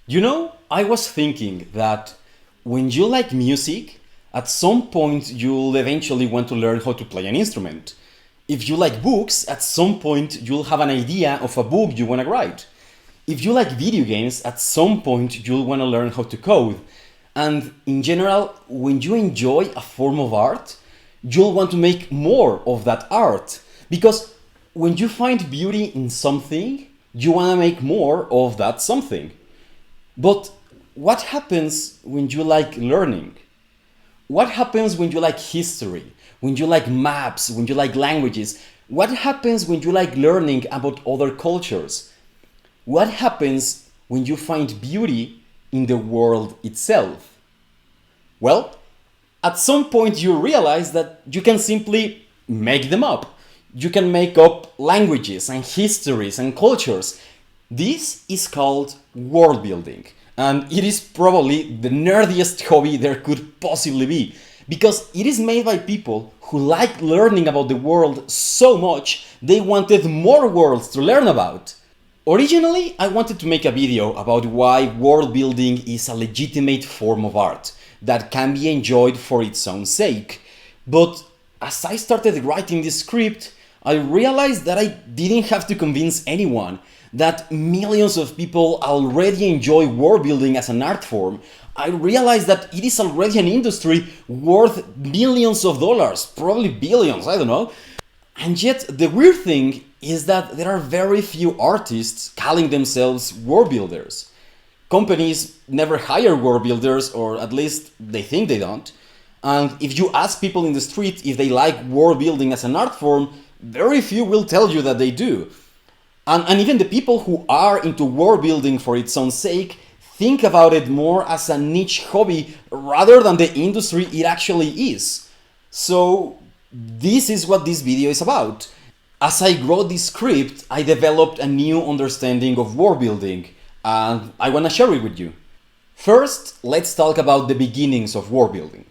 I was thinking that when you like music, at some point you'll eventually want to learn how to play an instrument. If you like books, at some point you'll have an idea of a book you want to write. If you like video games, at some point you'll want to learn how to code. And in general, when you enjoy a form of art, you'll want to make more of that art. Because when you find beauty in something, you want to make more of that something. But what happens when you like learning? What happens when you like history? When you like maps? When you like languages? What happens when you like learning about other cultures? What happens when you find beauty in the world itself? Well, at some point you realize that you can simply make them up. You can make up languages and histories and cultures. This is called world building, and it is probably the nerdiest hobby there could possibly be because it is made by people who like learning about the world so much they wanted more worlds to learn about. Originally, I wanted to make a video about why world building is a legitimate form of art that can be enjoyed for its own sake. But as I started writing this script, I realized that I didn't have to convince anyone that millions of people already enjoy world building as an art form. I realized that it is already an industry worth millions of dollars, probably billions, I don't know. And yet, the weird thing is that there are very few artists calling themselves world builders. Companies never hire world builders, or at least they think they don't. And if you ask people in the street if they like world building as an art form, very few will tell you that they do. And even the people who are into world building for its own sake think about it more as a niche hobby rather than the industry it actually is. So this is what this video is about. As I wrote this script, I developed a new understanding of world building, and I want to share it with you. First, let's talk about the beginnings of world building.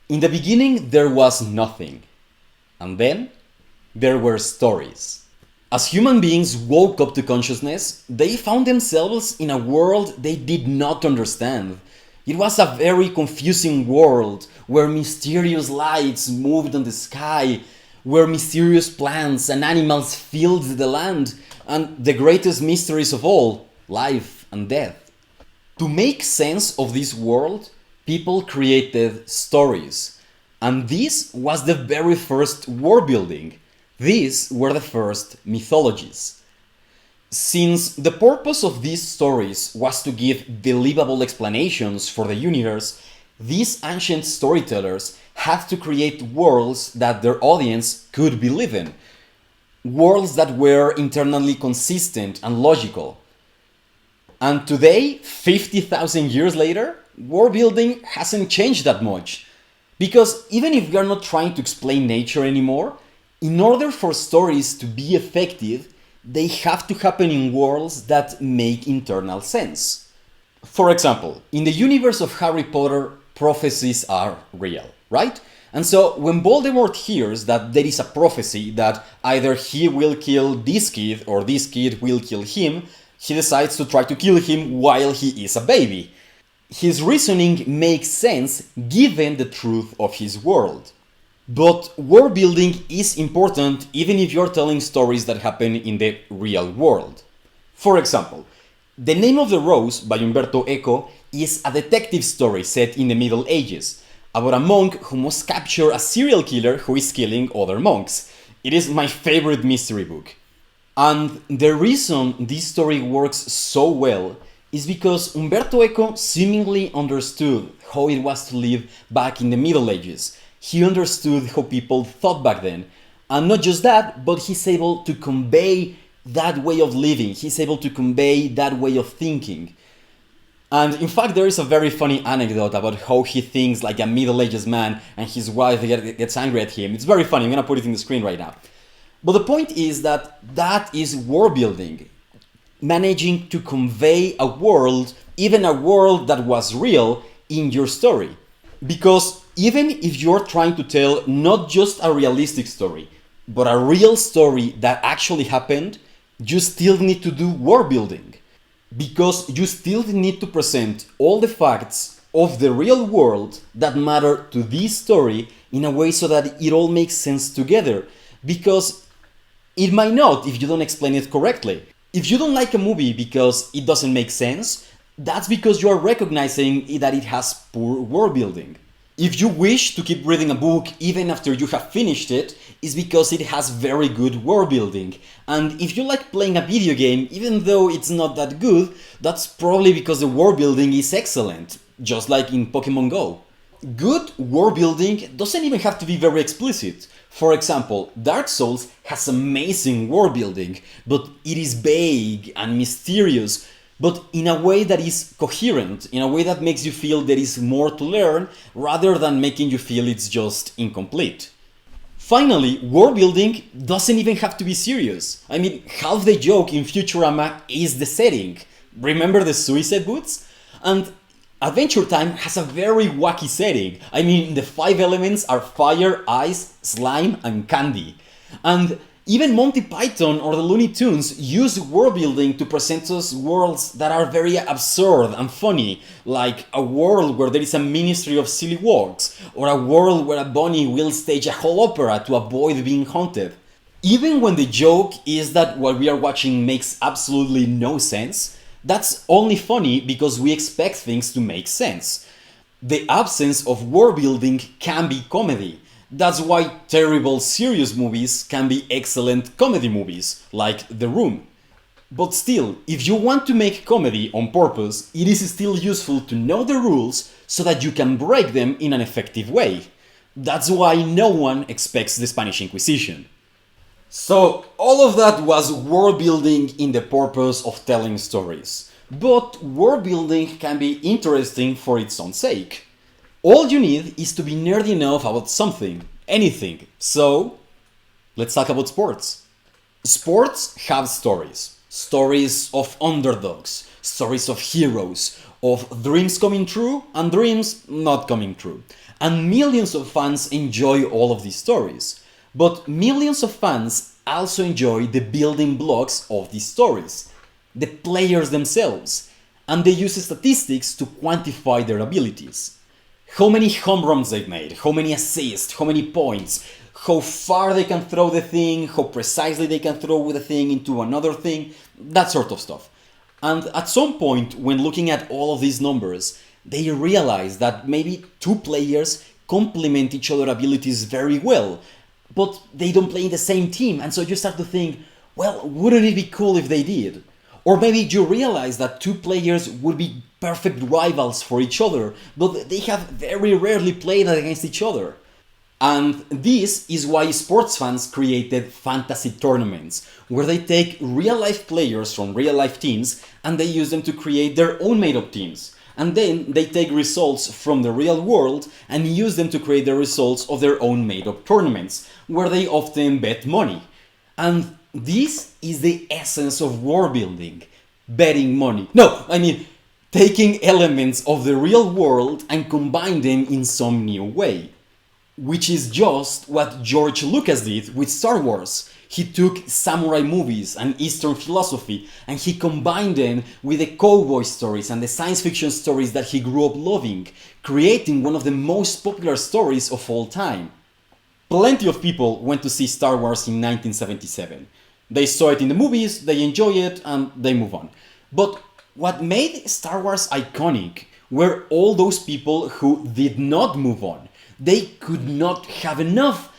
In the beginning, there was nothing. And then, there were stories. As human beings woke up to consciousness, they found themselves in a world they did not understand. It was a very confusing world where mysterious lights moved in the sky, where mysterious plants and animals filled the land, and the greatest mysteries of all, life and death. To make sense of this world, people created stories. And this was the very first world building. These were the first mythologies. Since the purpose of these stories was to give believable explanations for the universe, these ancient storytellers had to create worlds that their audience could believe in. Worlds that were internally consistent and logical. And today, 50,000 years later, world building hasn't changed that much. Because even if we are not trying to explain nature anymore, in order for stories to be effective, they have to happen in worlds that make internal sense. For example, in the universe of Harry Potter, prophecies are real, right? And so when Voldemort hears that there is a prophecy that either he will kill this kid or this kid will kill him, he decides to try to kill him while he is a baby. His reasoning makes sense given the truth of his world. But world building is important even if you're telling stories that happen in the real world. For example, The Name of the Rose by Umberto Eco is a detective story set in the Middle Ages about a monk who must capture a serial killer who is killing other monks. It is my favorite mystery book. And the reason this story works so well is because Umberto Eco seemingly understood how it was to live back in the Middle Ages. He understood how people thought back then. And not just that, but he's able to convey that way of living. He's able to convey that way of thinking. And in fact, there is a very funny anecdote about how he thinks like a Middle Ages man and his wife gets angry at him. It's very funny. I'm gonna put it in the screen right now. But the point is that that is world building. Managing to convey a world, even a world that was real, in your story. Because even if you're trying to tell not just a realistic story, but a real story that actually happened, you still need to do world building. because you still need to present all the facts of the real world that matter to this story in a way so that it all makes sense together, because it might not if you don't explain it correctly. If you don't like a movie because it doesn't make sense, that's because you are recognizing that it has poor world building. If you wish to keep reading a book even after you have finished it, it's because it has very good world building. And if you like playing a video game, even though it's not that good, that's probably because the world building is excellent, just like in Pokemon Go. Good world building doesn't even have to be very explicit. For example, Dark Souls has amazing world building, but it is vague and mysterious, but in a way that is coherent, in a way that makes you feel there is more to learn, rather than making you feel it's just incomplete. Finally, world building doesn't even have to be serious. I mean, half the joke in Futurama is the setting. Remember the suicide boots? And Adventure Time has a very wacky setting. I mean, the 5 elements are fire, ice, slime, and candy. And even Monty Python or the Looney Tunes use world building to present us worlds that are very absurd and funny, like a world where there is a ministry of silly walks, or a world where a bunny will stage a whole opera to avoid being haunted. Even when the joke is that what we are watching makes absolutely no sense, that's only funny because we expect things to make sense. The absence of world building can be comedy. That's why terrible serious movies can be excellent comedy movies, like The Room. But still, if you want to make comedy on purpose, it is still useful to know the rules so that you can break them in an effective way. That's why no one expects the Spanish Inquisition. So, all of that was world building in the purpose of telling stories. But world building can be interesting for its own sake. All you need is to be nerdy enough about something, anything. So, let's talk about sports. Sports have stories. Stories of underdogs, stories of heroes, of dreams coming true and dreams not coming true. And millions of fans enjoy all of these stories. But millions of fans also enjoy the building blocks of these stories, the players themselves, and they use statistics to quantify their abilities. How many home runs they've made, how many assists, how many points, how far they can throw the thing, how precisely they can throw the thing into another thing, that sort of stuff. And at some point, when looking at all of these numbers, they realize that maybe two players complement each other's abilities very well, but they don't play in the same team, and so you start to think, well, wouldn't it be cool if they did? Or maybe you realize that two players would be perfect rivals for each other, but they have very rarely played against each other. And this is why sports fans created fantasy tournaments, where they take real-life players from real-life teams and they use them to create their own made-up teams. And then they take results from the real world and use them to create the results of their own made-up tournaments, where they often bet money. And this is the essence of world building. Betting money. No, I mean, taking elements of the real world and combine them in some new way. Which is just what George Lucas did with Star Wars. He took samurai movies and Eastern philosophy and he combined them with the cowboy stories and the science fiction stories that he grew up loving, creating one of the most popular stories of all time. Plenty of people went to see Star Wars in 1977. They saw it in the movies, they enjoy it, and they move on. But what made Star Wars iconic were all those people who did not move on. They could not have enough.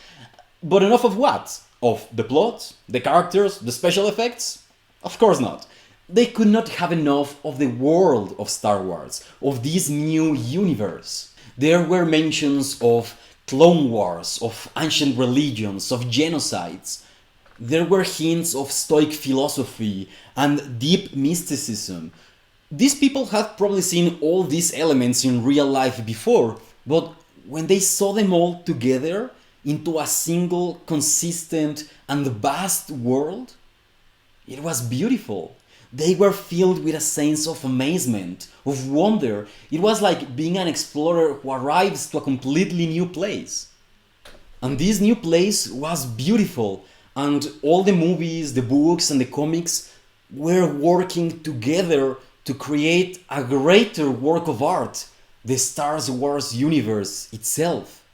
But enough of what? Of the plot? The characters? The special effects? Of course not. They could not have enough of the world of Star Wars, of this new universe. There were mentions of Clone Wars, of ancient religions, of genocides. There were hints of Stoic philosophy and deep mysticism. These people had probably seen all these elements in real life before, but when they saw them all together into a single, consistent, and vast world, it was beautiful. They were filled with a sense of amazement, of wonder. It was like being an explorer who arrives to a completely new place. And this new place was beautiful, and all the movies, the books, and the comics were working together to create a greater work of art, the Star Wars universe itself.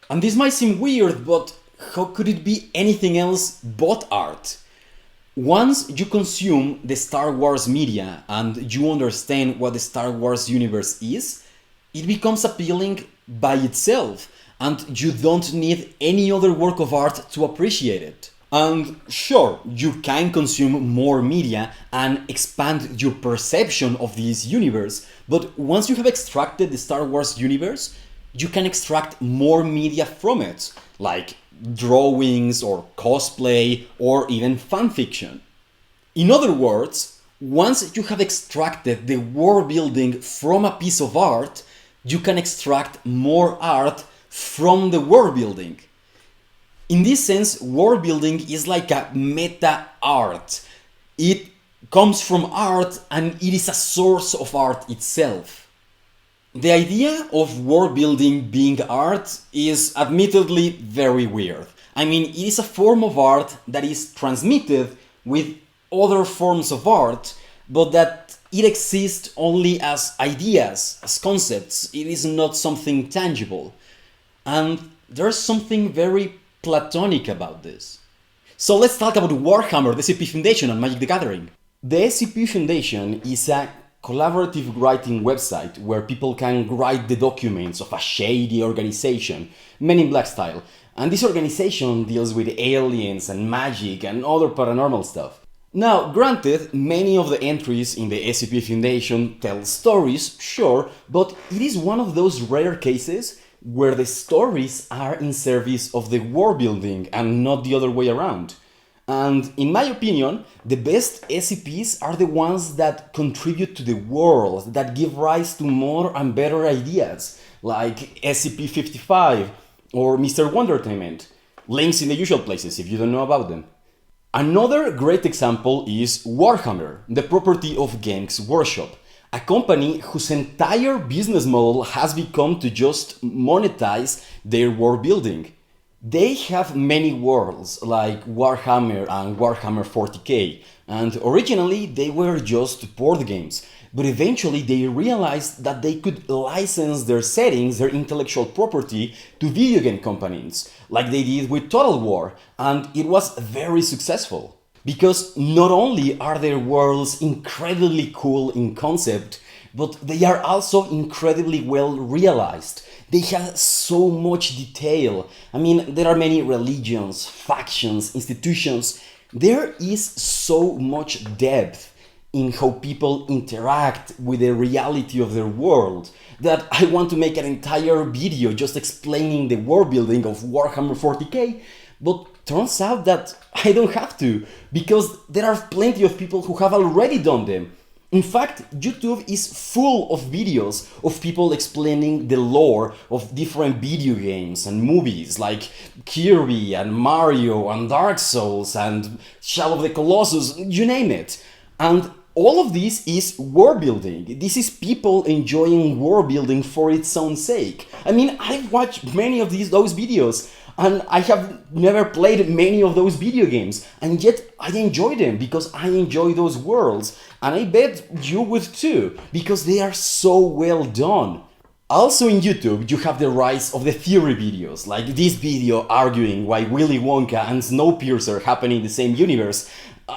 And this might seem weird, but how could it be anything else but art? Once you consume the Star Wars media and you understand what the Star Wars universe is, it becomes appealing by itself, and you don't need any other work of art to appreciate it. And sure, you can consume more media and expand your perception of this universe, but once you have extracted the Star Wars universe, you can extract more media from it, like drawings or cosplay or even fanfiction. In other words, once you have extracted the world building from a piece of art, you can extract more art from the world building. In this sense, world building is like a meta art. It comes from art and it is a source of art itself. The idea of world building being art is admittedly very weird. I mean, it is a form of art that is transmitted with other forms of art, but that it exists only as ideas, as concepts. It is not something tangible. And there's something very platonic about this. So let's talk about Warhammer, the SCP Foundation, and Magic the Gathering. The SCP Foundation is a collaborative writing website where people can write the documents of a shady organization, Men in Black style. And this organization deals with aliens and magic and other paranormal stuff. Now, granted, many of the entries in the SCP Foundation tell stories, sure, but it is one of those rare cases where the stories are in service of the world building and not the other way around. And in my opinion, the best SCPs are the ones that contribute to the world, that give rise to more and better ideas, like SCP-55 or Mr. Wondertainment. Links in the usual places if you don't know about them. Another great example is Warhammer, the property of Games Workshop, a company whose entire business model has become to just monetize their world building. They have many worlds like Warhammer and Warhammer 40k, and originally they were just board games, but eventually they realized that they could license their settings, their intellectual property, to video game companies, like they did with Total War, and it was very successful. Because not only are their worlds incredibly cool in concept, but they are also incredibly well realized. They have so much detail. I mean, there are many religions, factions, institutions. There is so much depth in how people interact with the reality of their world that I want to make an entire video just explaining the world building of Warhammer 40k, but turns out that I don't have to, because there are plenty of people who have already done them. In fact, YouTube is full of videos of people explaining the lore of different video games and movies like Kirby and Mario and Dark Souls and Shadow of the Colossus, you name it. And all of this is world building. This is people enjoying world building for its own sake. I mean, I've watched many of those videos, and I have never played many of those video games, and yet I enjoy them because I enjoy those worlds, and I bet you would too, because they are so well done. Also in YouTube, you have the rise of the theory videos, like this video arguing why Willy Wonka and Snowpiercer happen in the same universe,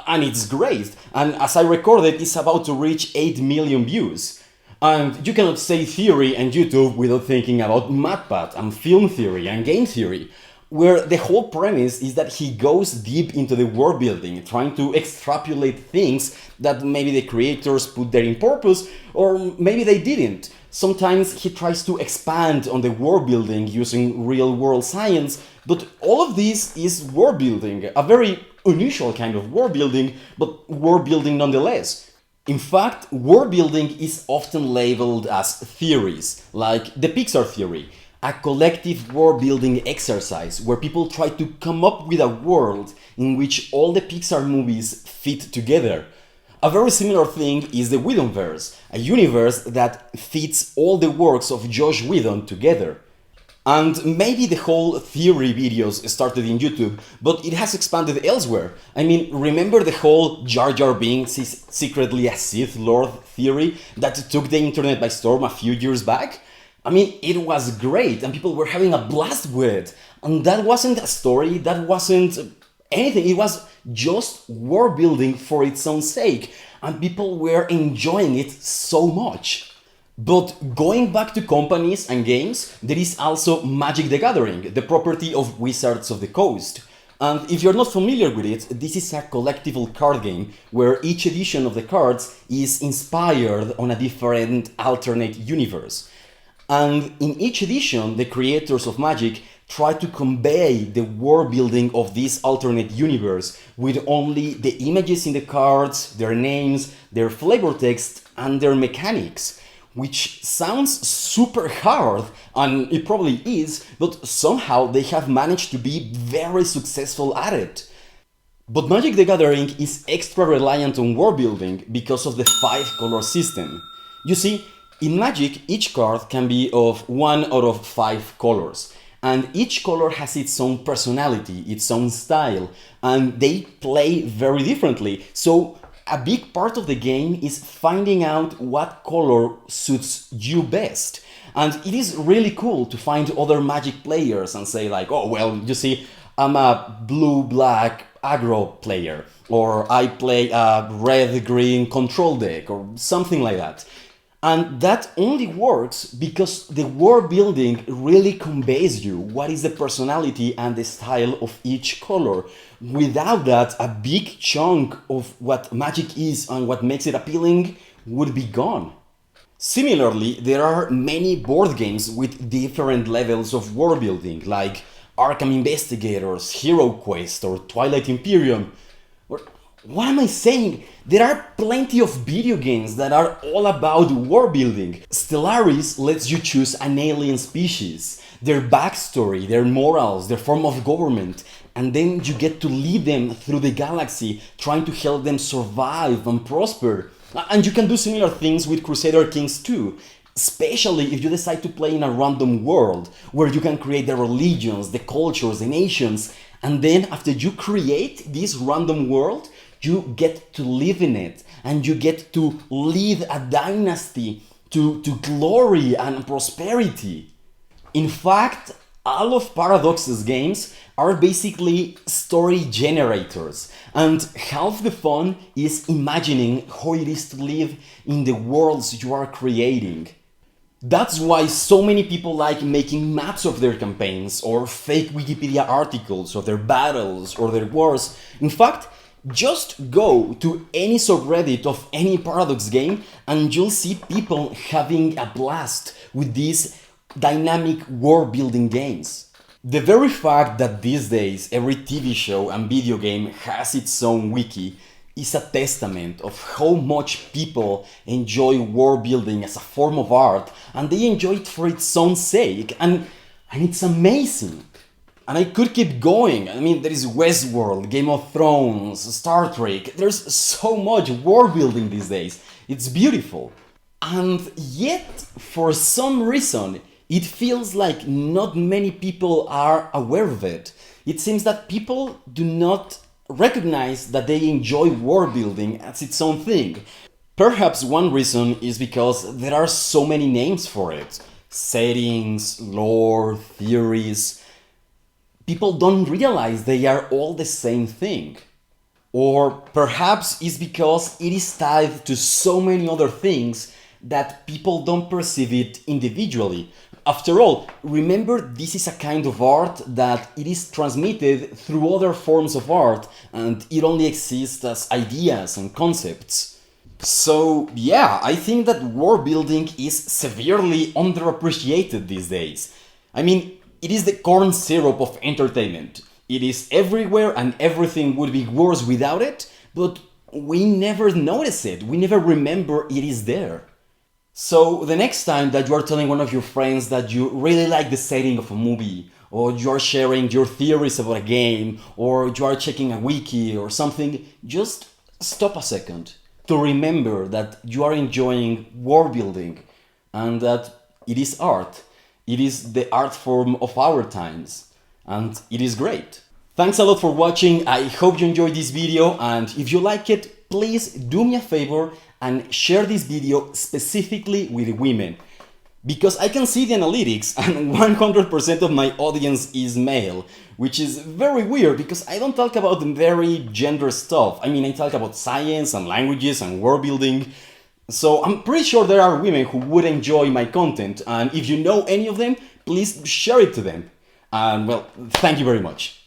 and it's great, and as I recorded, it's about to reach 8 million views. And you cannot say theory and YouTube without thinking about MatPat and film theory and game theory, where the whole premise is that he goes deep into the world building, trying to extrapolate things that maybe the creators put there in purpose, or maybe they didn't. Sometimes he tries to expand on the world building using real world science, but all of this is world building, a very unusual kind of world building, but world building nonetheless. In fact, world building is often labeled as theories, like the Pixar theory, a collective world building exercise where people try to come up with a world in which all the Pixar movies fit together. A very similar thing is the Whedonverse, a universe that fits all the works of Joss Whedon together. And maybe the whole theory videos started in YouTube, but it has expanded elsewhere. I mean, remember the whole Jar Jar Binks is secretly a Sith Lord theory that took the internet by storm a few years back? I mean, it was great and people were having a blast with it. And that wasn't a story, that wasn't anything. It was just world building for its own sake. And people were enjoying it so much. But going back to companies and games, there is also Magic the Gathering, the property of Wizards of the Coast. And if you're not familiar with it, this is a collectible card game where each edition of the cards is inspired on a different alternate universe. And in each edition, the creators of Magic try to convey the world building of this alternate universe with only the images in the cards, their names, their flavor text, and their mechanics. Which sounds super hard, and it probably is, but somehow they have managed to be very successful at it. But Magic the Gathering is extra reliant on world building because of the 5-color system. You see, in Magic, each card can be of 1 out of 5 colors, and each color has its own personality, its own style, and they play very differently. So a big part of the game is finding out what color suits you best. And it is really cool to find other Magic players and say like, oh, well, you see, I'm a blue-black aggro player, or I play a red-green control deck, or something like that. And that only works because the world building really conveys you what is the personality and the style of each color. Without that, a big chunk of what Magic is and what makes it appealing would be gone. Similarly, there are many board games with different levels of world building, like Arkham Investigators, Hero Quest, or Twilight Imperium. What am I saying? There are plenty of video games that are all about world building. Stellaris lets you choose an alien species, their backstory, their morals, their form of government, and then you get to lead them through the galaxy, trying to help them survive and prosper. And you can do similar things with Crusader Kings too, especially if you decide to play in a random world, where you can create the religions, the cultures, the nations, and then after you create this random world, you get to live in it, and you get to lead a dynasty to glory and prosperity. In fact, all of Paradox's games are basically story generators, and half the fun is imagining how it is to live in the worlds you are creating. That's why so many people like making maps of their campaigns, or fake Wikipedia articles of their battles or their wars. In fact, just go to any subreddit of any Paradox game and you'll see people having a blast with these dynamic world building games. The very fact that these days every TV show and video game has its own wiki is a testament of how much people enjoy world building as a form of art, and they enjoy it for its own sake, and it's amazing. And I could keep going. I mean, there is Westworld, Game of Thrones, Star Trek. There's so much world building these days. It's beautiful. And yet, for some reason, it feels like not many people are aware of it. It seems that people do not recognize that they enjoy world building as its own thing. Perhaps one reason is because there are so many names for it. Settings, lore, theories. People don't realize they are all the same thing. Or perhaps it's because it is tied to so many other things that people don't perceive it individually. After all, remember, this is a kind of art that it is transmitted through other forms of art, and it only exists as ideas and concepts. So yeah, I think that world building is severely underappreciated these days. I mean, it is the corn syrup of entertainment. It is everywhere and everything would be worse without it, but we never notice it, we never remember it is there. So the next time that you are telling one of your friends that you really like the setting of a movie, or you are sharing your theories about a game, or you are checking a wiki or something, just stop a second to remember that you are enjoying world building and that it is art. It is the art form of our times, and it is great. Thanks a lot for watching. I hope you enjoyed this video, and if you like it, please do me a favor and share this video specifically with women. Because I can see the analytics and 100% of my audience is male, which is very weird because I don't talk about very gender stuff. I mean, I talk about science and languages and world building. So I'm pretty sure there are women who would enjoy my content, and if you know any of them, please share it to them. And well, thank you very much.